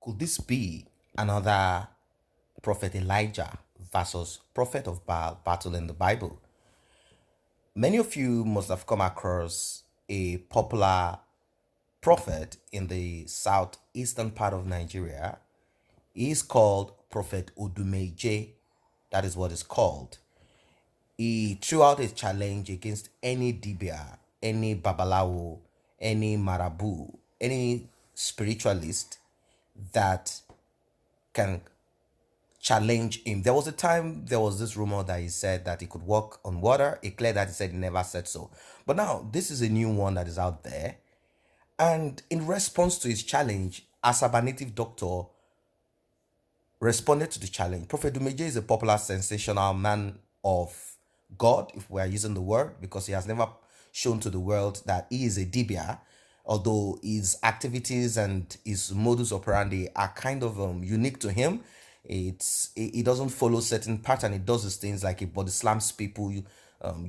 Could this be another prophet Elijah versus prophet of Baal battle in the Bible? Many of you must have come across a popular prophet in the southeastern part of Nigeria. He is called Prophet Odumeje. That is what is called. He threw out a challenge against any dibia, any babalawo, any marabu, any spiritualist that can challenge him. There was a time there was this rumor that he said that he could walk on water. It clear that he said he never said so. But now this is a new one that is out there. And in response to his challenge, Asaba native doctor responded to the challenge. Prophet Dumeje is a popular, sensational man of God, if we are using the word, because he has never shown to the world that he is a dibia, although his activities and his modus operandi are kind of unique to him. He doesn't follow certain pattern. He does his things like he body slams people,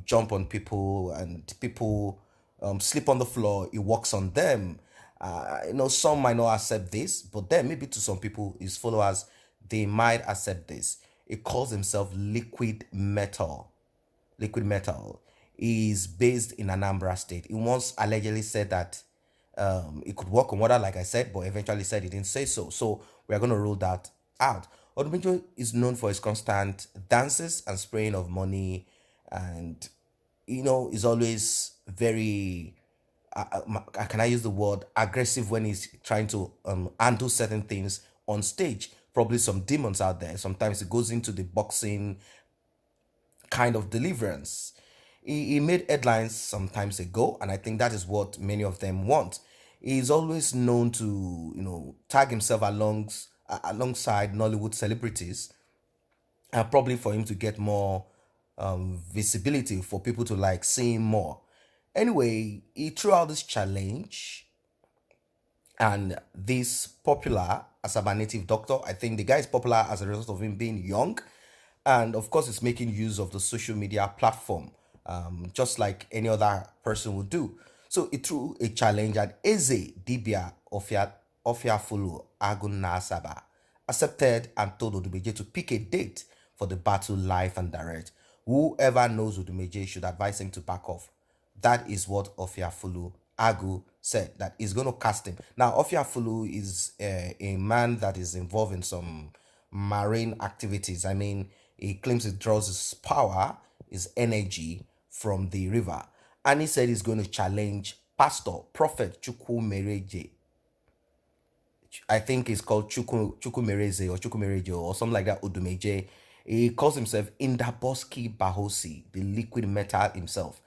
jump on people, and people sleep on the floor. He walks on them. Some might not accept this, but then maybe to some people, his followers, they might accept this. He calls himself liquid metal. Liquid metal. He is based in Anambra State. He once allegedly said that he could walk on water, like I said, but eventually said he didn't say so. So we are going to rule that out. Odumeje is known for his constant dances and spraying of money, and is always very can I use the word aggressive when he's trying to undo certain things on stage. Probably some demons out there. Sometimes it goes into the boxing kind of deliverance. He made headlines some times ago, and I think that is what many of them want. He's always known to tag himself alongside Nollywood celebrities, and probably for him to get more visibility, for people to like see him more. Anyway, he threw out this challenge, and this popular Asaba native doctor, I think the guy is popular as a result of him being young, and of course, it's making use of the social media platform, just like any other person would do. So he threw a challenge, and Eze Dibia Ofiafulu Agun Asaba accepted and told Odumeje to pick a date for the battle live and direct. Whoever knows Odumeje should advise him to back off. That is what Ofiafulu Agu said, that he's going to cast him. Now, Ofiafulu is a man that is involved in some marine activities. I mean, he claims he draws his power, his energy from the river. And he said he's going to challenge Pastor, Prophet Chukwumereje. I think it's called Chukwumereze or Chukwumereje or something like that, Odumeje. He calls himself Indaboski Bahosi, the liquid metal himself.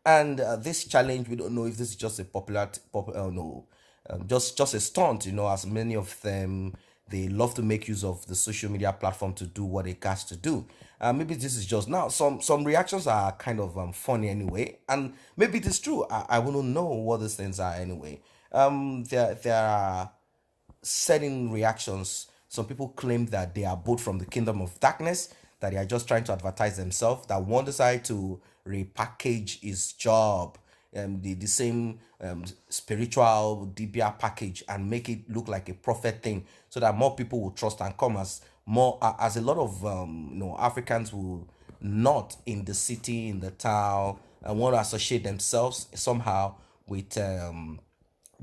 And this challenge, we don't know if this is just a just a stunt, as many of them, they love to make use of the social media platform to do what they cast to do. Maybe this is just now. Some reactions are kind of funny anyway, and maybe it is true. I wouldn't know what these things are anyway. There are certain reactions. Some people claim that they are both from the kingdom of darkness, that they are just trying to advertise themselves, that one decide to repackage his job, the same spiritual DBR package, and make it look like a prophet thing, so that more people will trust and come, as a lot of Africans will not in the city, in the town, and want to associate themselves somehow with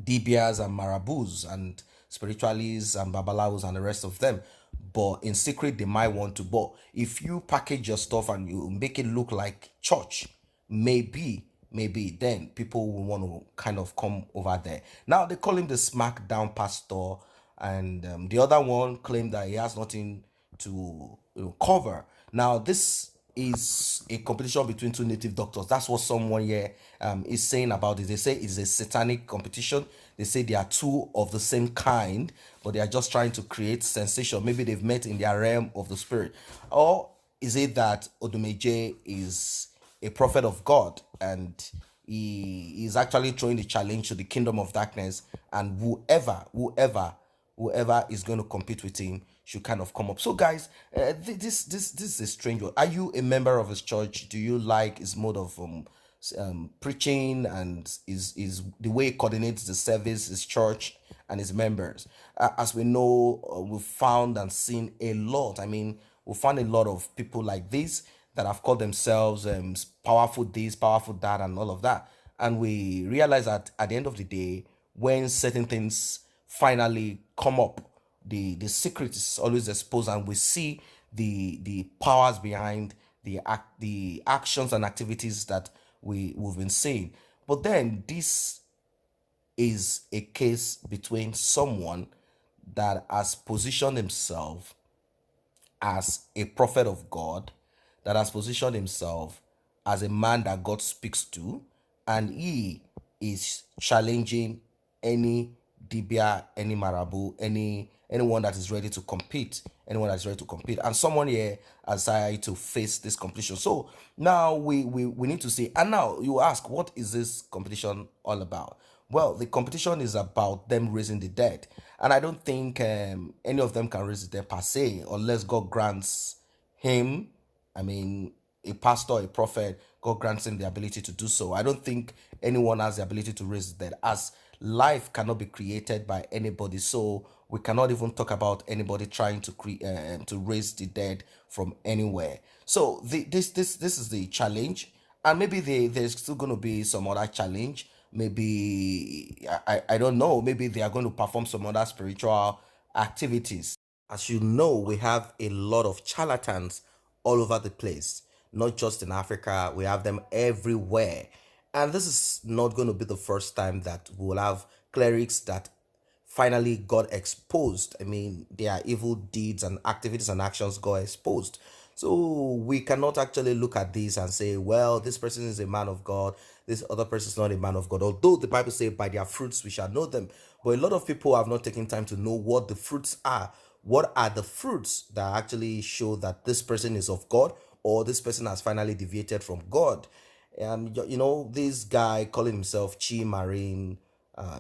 DBRs and marabous and spiritualists and babalawos and the rest of them. But in secret, they might want to. But if you package your stuff and you make it look like church, maybe then people will want to kind of come over there. Now they call him the Smackdown Pastor, and the other one claimed that he has nothing to cover. Now this is a competition between two native doctors. That's what someone here is saying about it. They say it's a satanic competition. They say they are two of the same kind, but they are just trying to create sensation. Maybe they've met in their realm of the spirit. Or is it that Odumeje is a prophet of God, and he is actually throwing the challenge to the kingdom of darkness, and whoever is going to compete with him should kind of come up. So guys, this is a strange one. Are you a member of his church? Do you like his mode of preaching, and is the way he coordinates the service, his church, and his members. As we know, we've found and seen a lot. I mean, we found a lot of people like this that have called themselves powerful this, powerful that, and all of that. And we realize that at the end of the day, when certain things finally come up, the secret is always exposed, and we see the powers behind the actions and activities that we've been seeing. But then this is a case between someone that has positioned himself as a prophet of God, that has positioned himself as a man that God speaks to, and he is challenging any dibia, any marabu, anyone that is ready to compete, anyone that is ready to compete, and someone here has decided to face this competition. So now we need to see, and now you ask, what is this competition all about? Well, the competition is about them raising the dead, and I don't think any of them can raise the dead per se, unless God grants him, I mean, a pastor, a prophet, God grants him the ability to do so. I don't think anyone has the ability to raise the dead, as life cannot be created by anybody. So we cannot even talk about anybody trying to create to raise the dead from anywhere. So this is the challenge, and maybe there's still going to be some other challenge. Maybe I don't know. Maybe they are going to perform some other spiritual activities. As you know, we have a lot of charlatans all over the place, not just in Africa, we have them everywhere. And this is not going to be the first time that we'll have clerics that finally got exposed. I mean, their evil deeds and activities and actions got exposed. So we cannot actually look at this and say, well, this person is a man of God, this other person is not a man of God. Although the Bible says, by their fruits we shall know them. But a lot of people have not taken time to know what the fruits are. What are the fruits that actually show that this person is of God, or this person has finally deviated from God? You know, this guy calling himself Chi Marine,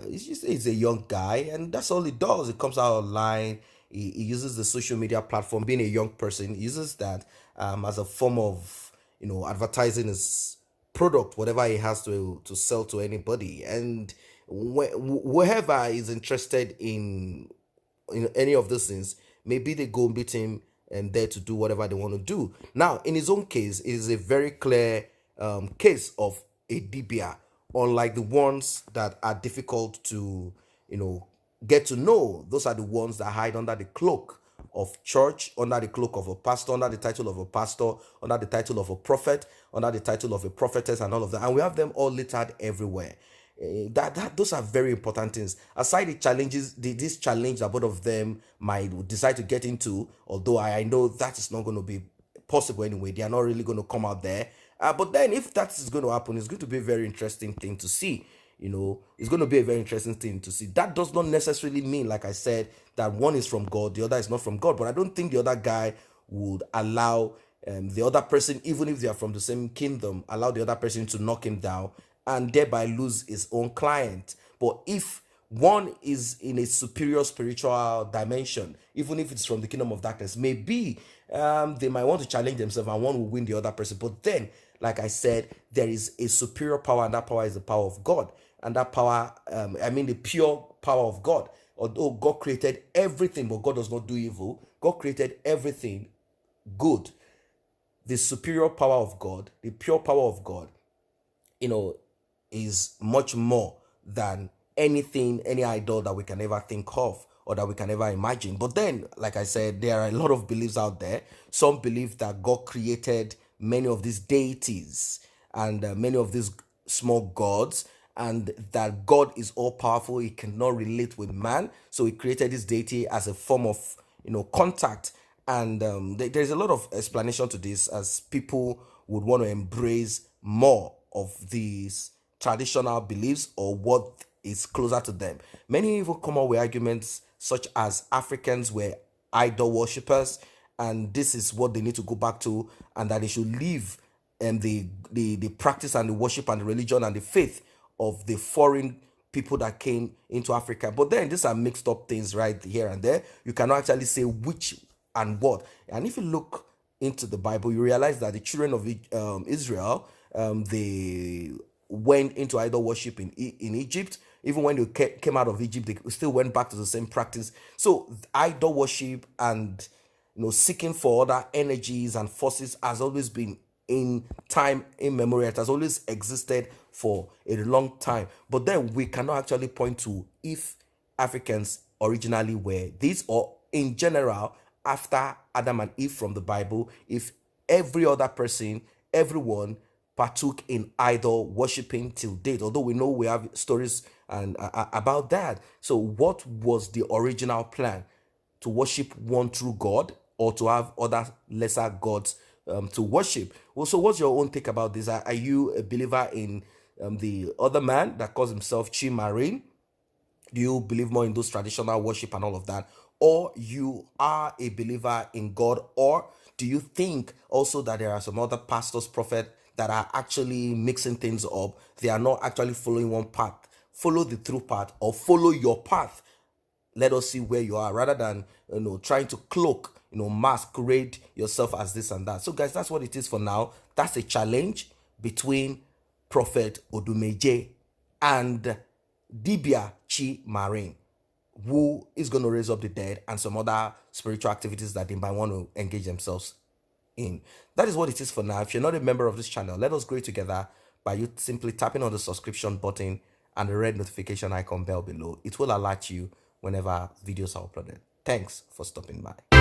he's a young guy, and that's all he does. He comes out online. He uses the social media platform. Being a young person, he uses that as a form of, advertising his product, whatever he has to sell to anybody. And whoever is interested in any of those things, maybe they go meet him and there to do whatever they want to do. Now, in his own case, it is a very clear case of a dibia, unlike the ones that are difficult to, get to know. Those are the ones that hide under the cloak of church, under the cloak of a pastor, under the title of a pastor, under the title of a prophet, under the title of a prophetess, and all of that. And we have them all littered everywhere. Those are very important things. Aside the challenges, this challenge that both of them might decide to get into, although I know that is not going to be possible anyway. They are not really going to come out there. But then, if that is going to happen, it's going to be a very interesting thing to see. It's going to be a very interesting thing to see. That does not necessarily mean, like I said, that one is from God, the other is not from God. But I don't think the other guy would allow the other person, even if they are from the same kingdom, allow the other person to knock him down and thereby lose his own client. But if one is in a superior spiritual dimension, even if it's from the kingdom of darkness, maybe they might want to challenge themselves and one will win the other person. But then, like I said, there is a superior power, and that power is the power of God. And that power, the pure power of God. Although God created everything, but God does not do evil. God created everything good. The superior power of God, the pure power of God, is much more than anything, any idol that we can ever think of or that we can ever imagine. But then, like I said, there are a lot of beliefs out there. Some believe that God created many of these deities and many of these small gods, and that God is all powerful. He cannot relate with man, so he created this deity as a form of contact. And there's a lot of explanation to this, as people would want to embrace more of these traditional beliefs or what is closer to them. Many even come up with arguments such as Africans were idol worshippers, and this is what they need to go back to, and that they should leave the practice and the worship and the religion and the faith of the foreign people that came into Africa. But then these are mixed up things right here and there. You cannot actually say which and what. And if you look into the Bible, you realize that the children of Israel, they went into idol worship in Egypt. Even when they came out of Egypt, they still went back to the same practice. So idol worship and seeking for other energies and forces has always been in time immemorial. It has always existed for a long time. But then we cannot actually point to if Africans originally were this, or in general after Adam and Eve from the Bible, if every other person, everyone partook in idol worshiping till date. Although we know we have stories and about that. So what was the original plan? To worship one true God, or to have other lesser gods to worship? Well, so what's your own take about this? Are you a believer in the other man that calls himself Chhall? Do you believe more in those traditional worship and all of that? Or you are a believer in God? Or do you think also that there are some other pastors, prophets that are actually mixing things up? They are not actually following one path. Follow the true path, or follow your path. Let us see where you are, rather than trying to cloak, masquerade yourself as this and that. So guys, that's what it is for now. That's a challenge between Prophet Odumeje and Dibia Chhall, who is going to raise up the dead, and some other spiritual activities that they might want to engage themselves in. That is what it is for now. If you're not a member of this channel, let us grow together by you simply tapping on the subscription button and the red notification icon bell below. It will alert you whenever videos are uploaded. Thanks for stopping by.